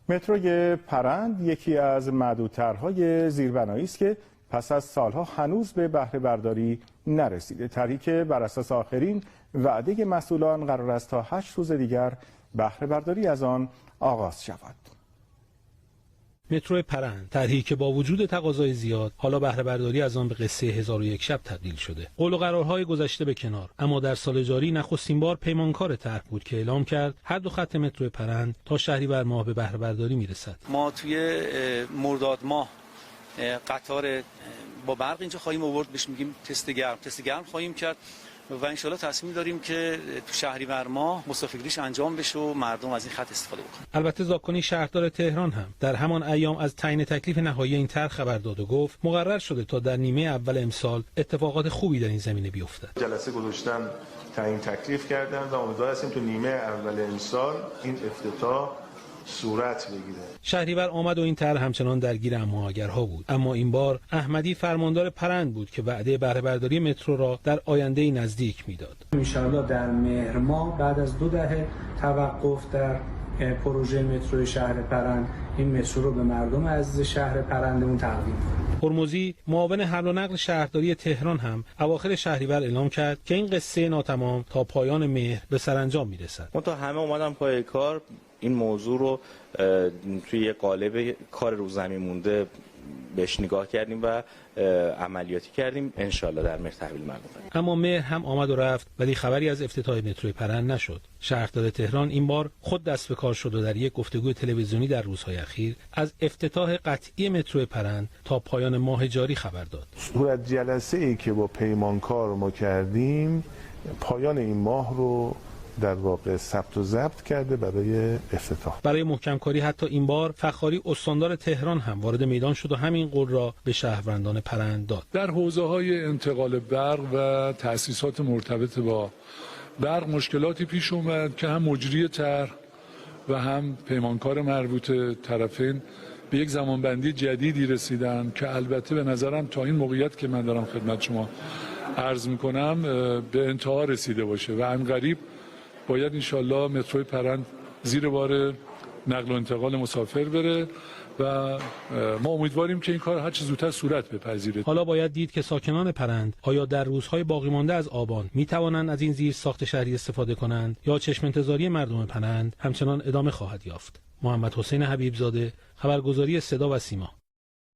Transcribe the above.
متروی پرند یکی از معدودترهای زیربنایی است که پس از سالها هنوز به بهره برداری نرسیده. طرحی که بر اساس آخرین وعده مسئولان قرار است تا 8 روز دیگر بهره برداری از آن آغاز شود. مترو پرند، طرحی که با وجود تقاضای زیاد حالا بهره برداری از آن به قصه 1001 شب تبدیل شده. قول و قرارهای گذشته به کنار، اما در سال جاری نخستین بار پیمانکار طرح بود که اعلام کرد هر دو خط مترو پرند تا شهریور ماه به بهره برداری میرسد. ما توی مرداد ماه قطار با برق اینجا خواهیم آورد، بهش میگیم تست گرم خواهیم کرد و انشالله تصمیم داریم که تو شهریور ماه مسافرگیریش انجام بشه و مردم از این خط استفاده بکنن. البته زاکانی شهردار تهران هم در همان ایام از تعیین تکلیف نهایی این طرح خبر داد و گفت مقرر شده تا در نیمه اول امسال اتفاقات خوبی در این زمینه بیفتد. جلسه گذاشتن تعیین تکلیف کردن و امیدوار هستیم تو نیمه اول امسال این افتتاح صورت بگیره. شهریور آمد و این طرح همچنان درگیر امواگرها بود، اما این بار احمدی فرماندار پرند بود که وعده بهره برداری مترو را در آینده نزدیک میداد. ان شاءالله در مهر ماه بعد از 2 دهه توقف در پروژه مترو شهر پرند این مترو رو به مردم عزیز شهر پرندمون تقدیم کنیم. هرمزی معاون حمل و نقل شهرداری تهران هم اواخر شهریور اعلام کرد که این قصه ناتمام تا پایان مهر به سرانجام میرسد. ما تا همه اومدن پای کار این موضوع رو توی یه قالب کار رو زمین مونده بهش نگاه کردیم و عملیاتی کردیم، انشالله در مهر تحویل مردم کنیم. اما مهر هم آمد و رفت ولی خبری از افتتاح مترو پرند نشد. شهردار تهران این بار خود دست به کار شد و در یک گفتگوی تلویزیونی در روزهای اخیر از افتتاح قطعی مترو پرند تا پایان ماه جاری خبر داد. صورت جلسه‌ای که با پیمانکار ما کردیم پایان این ماه رو در واقع ثبت و ضبط کرده برای افتتاح. برای محکم کاری حتی این بار فخاری استاندار تهران هم وارد میدان شد و همین قول را به شهروندان پرند داد. در حوزه‌های انتقال برق و تأسیسات مرتبط با برق مشکلاتی پیش اومد که هم مجری طرح و هم پیمانکار مربوط طرفین به یک زمانبندی جدیدی رسیدن که البته به نظرم تا این موقعیت که من دارم خدمت شما عرض میکنم به انتها رسیده باشه و عنقریب باید انشالله مترو پرند زیر بار نقل و انتقال مسافر بره و ما امیدواریم که این کار هر چه زودتر صورت بپذیره. حالا باید دید که ساکنان پرند آیا در روزهای باقی مانده از آبان می توانند از این زیر ساخت شهری استفاده کنند یا چشم انتظاری مردم پرند همچنان ادامه خواهد یافت. محمد حسین حبیبزاده، خبرگزاری صدا و سیما.